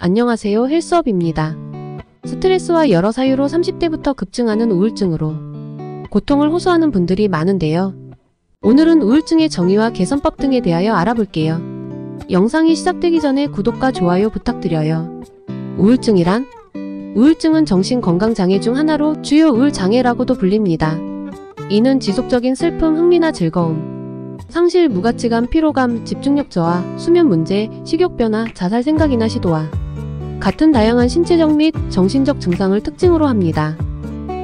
안녕하세요, 헬스업입니다. 스트레스와 여러 사유로 30대부터 급증하는 우울증으로 고통을 호소하는 분들이 많은데요. 오늘은 우울증의 정의와 개선법 등에 대하여 알아볼게요. 영상이 시작되기 전에 구독과 좋아요 부탁드려요. 우울증이란? 우울증은 정신건강장애 중 하나로 주요 우울장애라고도 불립니다. 이는 지속적인 슬픔, 흥미나 즐거움, 상실, 무가치감, 피로감, 집중력 저하, 수면 문제, 식욕 변화, 자살 생각이나 시도와 같은 다양한 신체적 및 정신적 증상을 특징으로 합니다.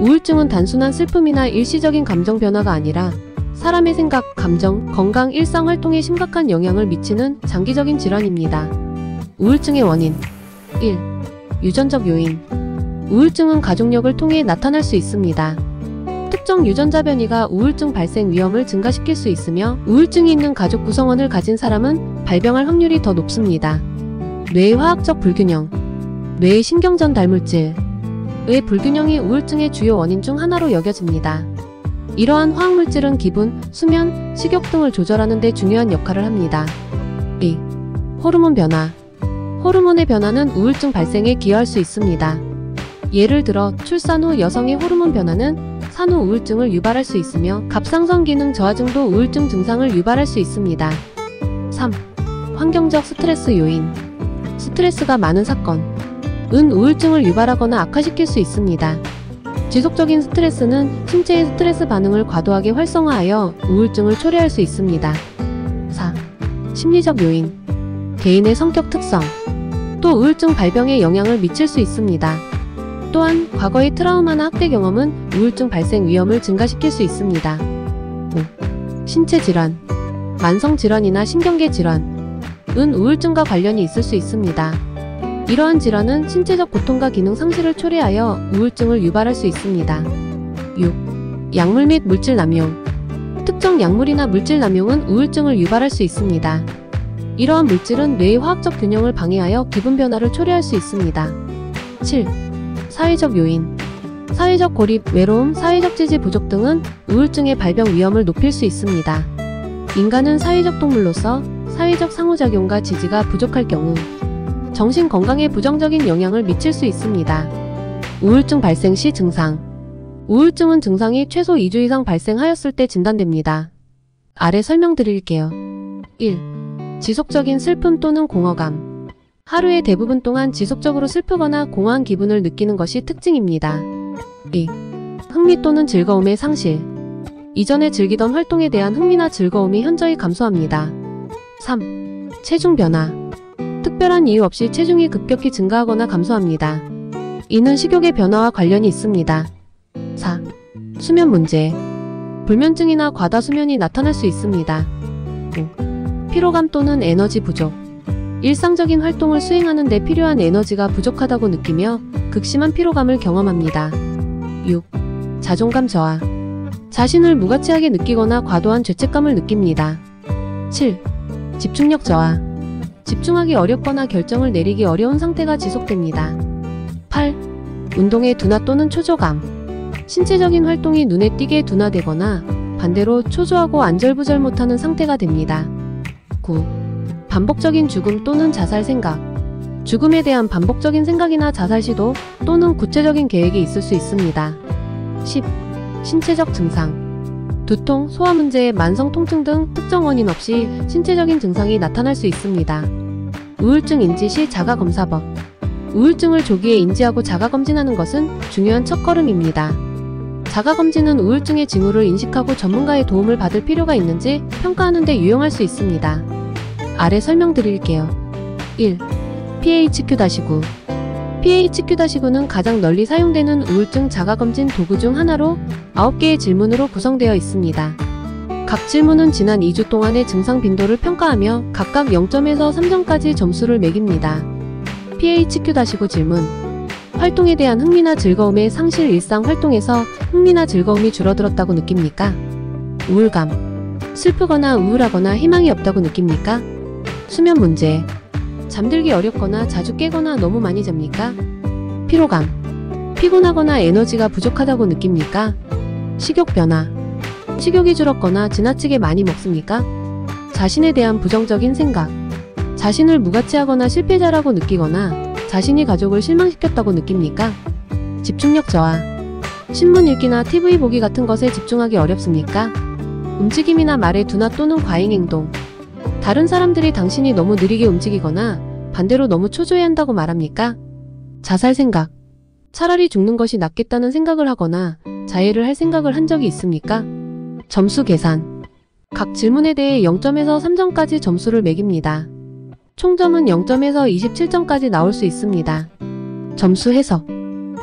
우울증은 단순한 슬픔이나 일시적인 감정 변화가 아니라 사람의 생각, 감정, 건강, 일상 활동에 심각한 영향을 미치는 장기적인 질환입니다. 우울증의 원인 1. 유전적 요인. 우울증은 가족력을 통해 나타날 수 있습니다. 특정 유전자 변이가 우울증 발생 위험을 증가시킬 수 있으며 우울증이 있는 가족 구성원을 가진 사람은 발병할 확률이 더 높습니다. 뇌의 화학적 불균형. 뇌의 신경전 달물질의 불균형이 우울증의 주요 원인 중 하나로 여겨집니다. 이러한 화학물질은 기분, 수면, 식욕 등을 조절하는 데 중요한 역할을 합니다. 2. 호르몬 변화. 호르몬의 변화는 우울증 발생에 기여할 수 있습니다. 예를 들어 출산 후 여성의 호르몬 변화는 산후 우울증을 유발할 수 있으며 갑상선 기능 저하증도 우울증 증상을 유발할 수 있습니다. 3. 환경적 스트레스 요인. 스트레스가 많은 사건은 우울증을 유발하거나 악화시킬 수 있습니다. 지속적인 스트레스는 신체의 스트레스 반응을 과도하게 활성화하여 우울증을 초래할 수 있습니다. 4. 심리적 요인. 개인의 성격 특성 또 우울증 발병에 영향을 미칠 수 있습니다. 또한 과거의 트라우마나 학대 경험은 우울증 발생 위험을 증가시킬 수 있습니다. 5. 신체 질환. 만성 질환이나 신경계 질환은 우울증과 관련이 있을 수 있습니다. 이러한 질환은 신체적 고통과 기능 상실을 초래하여 우울증을 유발할 수 있습니다. 6. 약물 및 물질 남용. 특정 약물이나 물질 남용은 우울증을 유발할 수 있습니다. 이러한 물질은 뇌의 화학적 균형을 방해하여 기분 변화를 초래할 수 있습니다. 7. 사회적 요인. 사회적 고립, 외로움, 사회적 지지 부족 등은 우울증의 발병 위험을 높일 수 있습니다. 인간은 사회적 동물로서 사회적 상호작용과 지지가 부족할 경우 정신 건강에 부정적인 영향을 미칠 수 있습니다. 우울증 발생 시 증상. 우울증은 증상이 최소 2주 이상 발생하였을 때 진단됩니다. 아래 설명드릴게요. 1. 지속적인 슬픔 또는 공허감. 하루의 대부분 동안 지속적으로 슬프거나 공허한 기분을 느끼는 것이 특징입니다. 2. 흥미 또는 즐거움의 상실. 이전에 즐기던 활동에 대한 흥미나 즐거움이 현저히 감소합니다. 3. 체중 변화. 특별한 이유 없이 체중이 급격히 증가하거나 감소합니다. 이는 식욕의 변화와 관련이 있습니다. 4. 수면 문제. 불면증이나 과다수면이 나타날 수 있습니다. 5. 피로감 또는 에너지 부족. 일상적인 활동을 수행하는 데 필요한 에너지가 부족하다고 느끼며 극심한 피로감을 경험합니다. 6. 자존감 저하. 자신을 무가치하게 느끼거나 과도한 죄책감을 느낍니다. 7. 집중력 저하. 집중하기 어렵거나 결정을 내리기 어려운 상태가 지속됩니다. 8. 운동의 둔화 또는 초조감. 신체적인 활동이 눈에 띄게 둔화되거나 반대로 초조하고 안절부절 못하는 상태가 됩니다. 9. 반복적인 죽음 또는 자살 생각. 죽음에 대한 반복적인 생각이나 자살 시도 또는 구체적인 계획이 있을 수 있습니다. 10. 신체적 증상. 두통, 소화 문제, 만성 통증 등 특정 원인 없이 신체적인 증상이 나타날 수 있습니다. 우울증 인지 시 자가검사법. 우울증을 조기에 인지하고 자가검진하는 것은 중요한 첫걸음입니다. 자가검진은 우울증의 징후를 인식하고 전문가의 도움을 받을 필요가 있는지 평가하는 데 유용할 수 있습니다. 아래 설명드릴게요. 1. PHQ-9. PHQ-9는 가장 널리 사용되는 우울증 자가검진 도구 중 하나로 9개의 질문으로 구성되어 있습니다. 각 질문은 지난 2주 동안의 증상 빈도를 평가하며 각각 0점에서 3점까지 점수를 매깁니다. PHQ-9 질문. 활동에 대한 흥미나 즐거움의 상실. 일상 활동에서 흥미나 즐거움이 줄어들었다고 느낍니까? 우울감. 슬프거나 우울하거나 희망이 없다고 느낍니까? 수면 문제. 잠들기 어렵거나 자주 깨거나 너무 많이 잡니까? 피로감. 피곤하거나 에너지가 부족하다고 느낍니까? 식욕 변화. 식욕이 줄었거나 지나치게 많이 먹습니까? 자신에 대한 부정적인 생각. 자신을 무가치하거나 실패자라고 느끼거나 자신이 가족을 실망시켰다고 느낍니까? 집중력 저하. 신문 읽기나 TV 보기 같은 것에 집중하기 어렵습니까? 움직임이나 말의 둔화 또는 과잉 행동. 다른 사람들이 당신이 너무 느리게 움직이거나 반대로 너무 초조해한다고 말합니까? 자살 생각. 차라리 죽는 것이 낫겠다는 생각을 하거나 자해를 할 생각을 한 적이 있습니까? 점수 계산. 각 질문에 대해 0점에서 3점까지 점수를 매깁니다. 총점은 0점에서 27점까지 나올 수 있습니다. 점수 해석.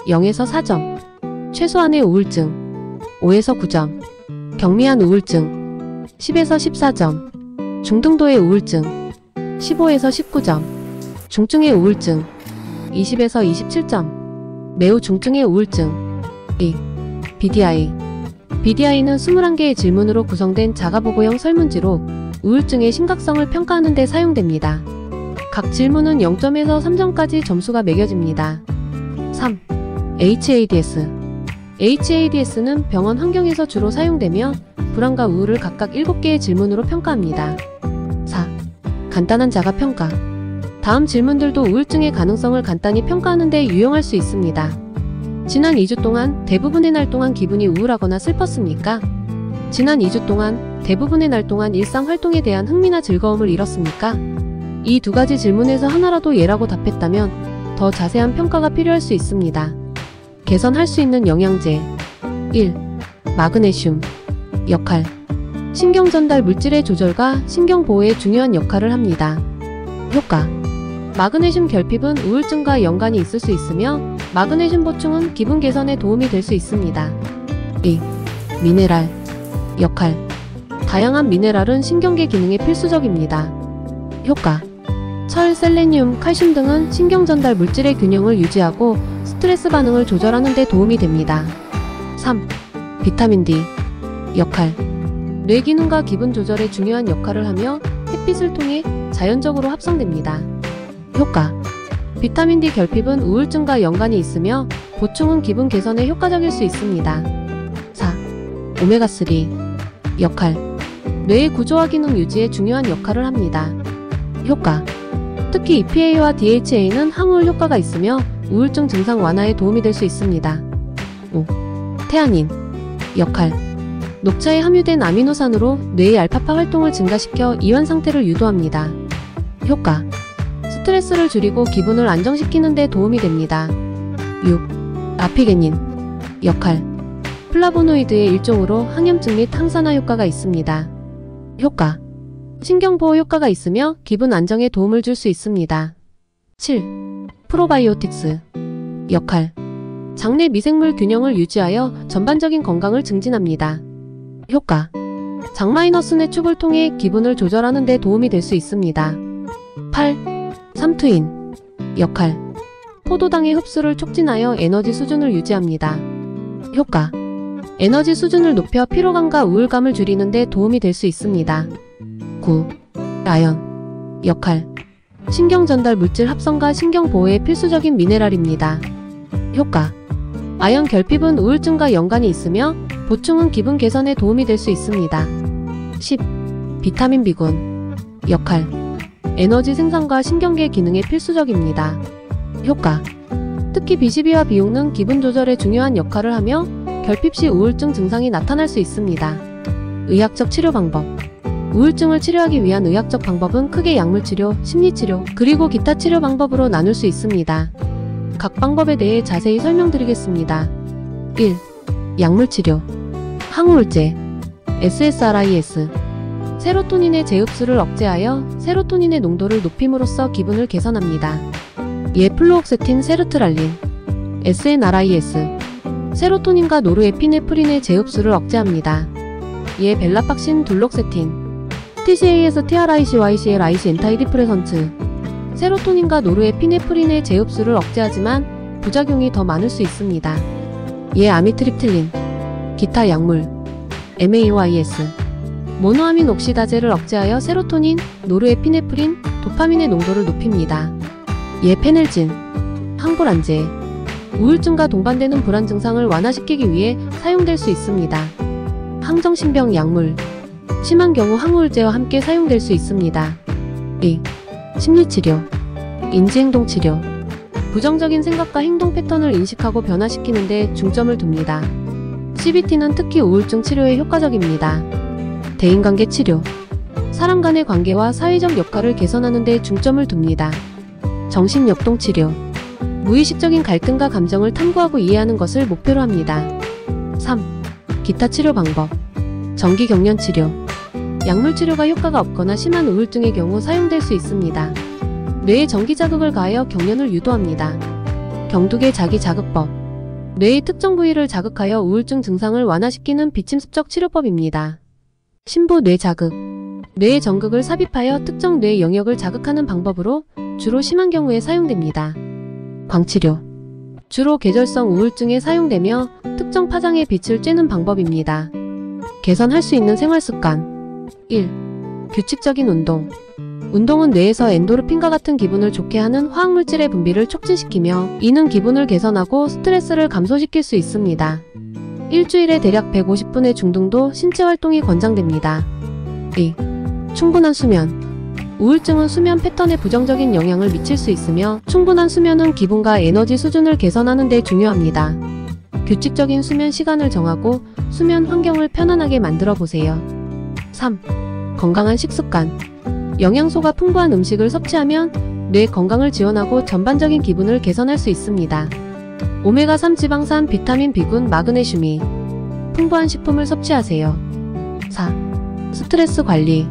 0에서 4점. 최소한의 우울증. 5에서 9점. 경미한 우울증. 10에서 14점. 중등도의 우울증. 15에서 19점. 중증의 우울증. 20에서 27점. 매우 중증의 우울증. 2. BDI. BDI는 21개의 질문으로 구성된 자가보고형 설문지로 우울증의 심각성을 평가하는 데 사용됩니다. 각 질문은 0점에서 3점까지 점수가 매겨집니다. 3. HADS. HADS는 병원 환경에서 주로 사용되며 불안과 우울을 각각 7개의 질문으로 평가합니다. 4. 간단한 자가평가. 다음 질문들도 우울증의 가능성을 간단히 평가하는 데 유용할 수 있습니다. 지난 2주 동안 대부분의 날 동안 기분이 우울하거나 슬펐습니까? 지난 2주 동안 대부분의 날 동안 일상 활동에 대한 흥미나 즐거움을 잃었습니까? 이 두 가지 질문에서 하나라도 예라고 답했다면 더 자세한 평가가 필요할 수 있습니다. 개선할 수 있는 영양제. 1. 마그네슘. 역할. 신경전달 물질의 조절과 신경보호에 중요한 역할을 합니다. 효과. 마그네슘 결핍은 우울증과 연관이 있을 수 있으며 마그네슘 보충은 기분 개선에 도움이 될 수 있습니다. 2. 미네랄. 역할. 다양한 미네랄은 신경계 기능에 필수적입니다. 효과. 철, 셀레늄, 칼슘 등은 신경전달 물질의 균형을 유지하고 스트레스 반응을 조절하는 데 도움이 됩니다. 3. 비타민 D. 역할. 뇌 기능과 기분 조절에 중요한 역할을 하며 햇빛을 통해 자연적으로 합성됩니다. 효과. 비타민 D 결핍은 우울증과 연관이 있으며 보충은 기분 개선에 효과적일 수 있습니다. 4. 오메가3. 역할. 뇌의 구조와 기능 유지에 중요한 역할을 합니다. 효과. 특히 EPA와 DHA는 항우울 효과가 있으며 우울증 증상 완화에 도움이 될 수 있습니다. 5. 태아닌. 역할. 녹차에 함유된 아미노산으로 뇌의 알파파 활동을 증가시켜 이완 상태를 유도합니다. 효과. 스트레스를 줄이고 기분을 안정시키는 데 도움이 됩니다. 6. 아피게닌. 역할. 플라보노이드의 일종으로 항염증 및 항산화 효과가 있습니다. 효과. 신경보호 효과가 있으며 기분 안정에 도움을 줄 수 있습니다. 7. 프로바이오틱스. 역할. 장내 미생물 균형을 유지하여 전반적인 건강을 증진합니다. 효과. 장마이너스 축을 통해 기분을 조절하는 데 도움이 될 수 있습니다. 8. 삼투인. 역할. 포도당의 흡수를 촉진하여 에너지 수준을 유지합니다. 효과. 에너지 수준을 높여 피로감과 우울감을 줄이는 데 도움이 될 수 있습니다. 9. 아연. 역할. 신경전달 물질 합성과 신경보호에 필수적인 미네랄입니다. 효과. 아연 결핍은 우울증과 연관이 있으며 보충은 기분 개선에 도움이 될 수 있습니다. 10. 비타민 B군. 역할. 에너지 생산과 신경계 기능에 필수적입니다. 효과. 특히 B12와 B6는 기분 조절에 중요한 역할을 하며 결핍 시 우울증 증상이 나타날 수 있습니다. 의학적 치료 방법. 우울증을 치료하기 위한 의학적 방법은 크게 약물치료, 심리치료, 그리고 기타 치료 방법으로 나눌 수 있습니다. 각 방법에 대해 자세히 설명드리겠습니다. 1. 약물치료. 항우울제 SSRIs. 세로토닌의 재흡수를 억제하여 세로토닌의 농도를 높임으로써 기분을 개선합니다. 예 플루옥세틴 세르트랄린 SNRIs. 세로토닌과 노르에피네프린의 재흡수를 억제합니다. 예 벨라팍신 둘록세틴 TCAS TRICYCL IC 엔타이디프레선트. 세로토닌과 노르에피네프린의 재흡수를 억제하지만 부작용이 더 많을 수 있습니다. 예 아미트립틸린. 기타 약물 MAOIs. 모노아민 옥시다제를 억제하여 세로토닌, 노르에피네프린, 도파민의 농도를 높입니다. 예 페넬진. 항불안제. 우울증과 동반되는 불안 증상을 완화시키기 위해 사용될 수 있습니다. 항정신병 약물. 심한 경우 항우울제와 함께 사용될 수 있습니다. 2. 심리치료. 인지행동치료. 부정적인 생각과 행동 패턴을 인식하고 변화시키는 데 중점을 둡니다. CBT는 특히 우울증 치료에 효과적입니다. 대인관계 치료. 사람 간의 관계와 사회적 역할을 개선하는 데 중점을 둡니다. 정신역동 치료. 무의식적인 갈등과 감정을 탐구하고 이해하는 것을 목표로 합니다. 3. 기타 치료 방법. 정기 경련 치료. 약물 치료가 효과가 없거나 심한 우울증의 경우 사용될 수 있습니다. 뇌에 전기 자극을 가하여 경련을 유도합니다. 경두계 자기 자극법. 뇌의 특정 부위를 자극하여 우울증 증상을 완화시키는 비침습적 치료법입니다. 심부 뇌 자극. 뇌의 전극을 삽입하여 특정 뇌 영역을 자극하는 방법으로 주로 심한 경우에 사용됩니다. 광치료. 주로 계절성 우울증에 사용되며 특정 파장의 빛을 쬐는 방법입니다. 개선할 수 있는 생활습관. 1. 규칙적인 운동. 운동은 뇌에서 엔도르핀과 같은 기분을 좋게 하는 화학물질의 분비를 촉진시키며 이는 기분을 개선하고 스트레스를 감소시킬 수 있습니다. 일주일에 대략 150분의 중등도 신체 활동이 권장됩니다. 2. 충분한 수면. 우울증은 수면 패턴에 부정적인 영향을 미칠 수 있으며 충분한 수면은 기분과 에너지 수준을 개선하는 데 중요합니다. 규칙적인 수면 시간을 정하고 수면 환경을 편안하게 만들어 보세요. 3. 건강한 식습관. 영양소가 풍부한 음식을 섭취하면 뇌 건강을 지원하고 전반적인 기분을 개선할 수 있습니다. 오메가3 지방산, 비타민 B군, 마그네슘이 풍부한 식품을 섭취하세요. 4. 스트레스 관리.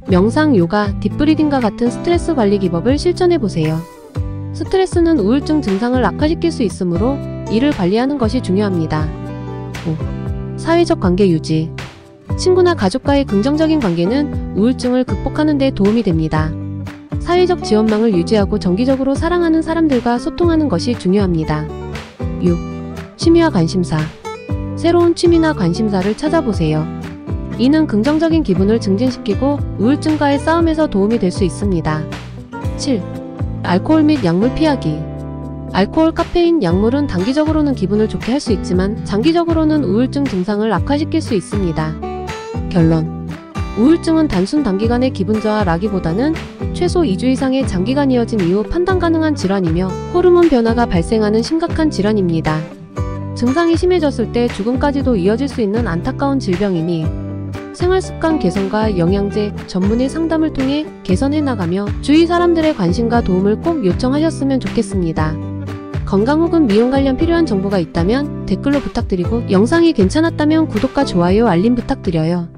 명상, 요가, 딥브리딩과 같은 스트레스 관리 기법을 실천해보세요. 스트레스는 우울증 증상을 악화시킬 수 있으므로 이를 관리하는 것이 중요합니다. 5. 사회적 관계 유지. 친구나 가족과의 긍정적인 관계는 우울증을 극복하는 데 도움이 됩니다. 사회적 지원망을 유지하고 정기적으로 사랑하는 사람들과 소통하는 것이 중요합니다. 6. 취미와 관심사. 새로운 취미나 관심사를 찾아보세요. 이는 긍정적인 기분을 증진시키고 우울증과의 싸움에서 도움이 될 수 있습니다. 7. 알코올 및 약물 피하기. 알코올, 카페인, 약물은 단기적으로는 기분을 좋게 할 수 있지만 장기적으로는 우울증 증상을 악화시킬 수 있습니다. 결론. 우울증은 단순 단기간의 기분 저하라기보다는 최소 2주 이상의 장기간 이어진 이후 판단 가능한 질환이며 호르몬 변화가 발생하는 심각한 질환입니다. 증상이 심해졌을 때 죽음까지도 이어질 수 있는 안타까운 질병이니 생활습관 개선과 영양제, 전문의 상담을 통해 개선해 나가며 주위 사람들의 관심과 도움을 꼭 요청하셨으면 좋겠습니다. 건강 혹은 미용 관련 필요한 정보가 있다면 댓글로 부탁드리고 영상이 괜찮았다면 구독과 좋아요, 알림 부탁드려요.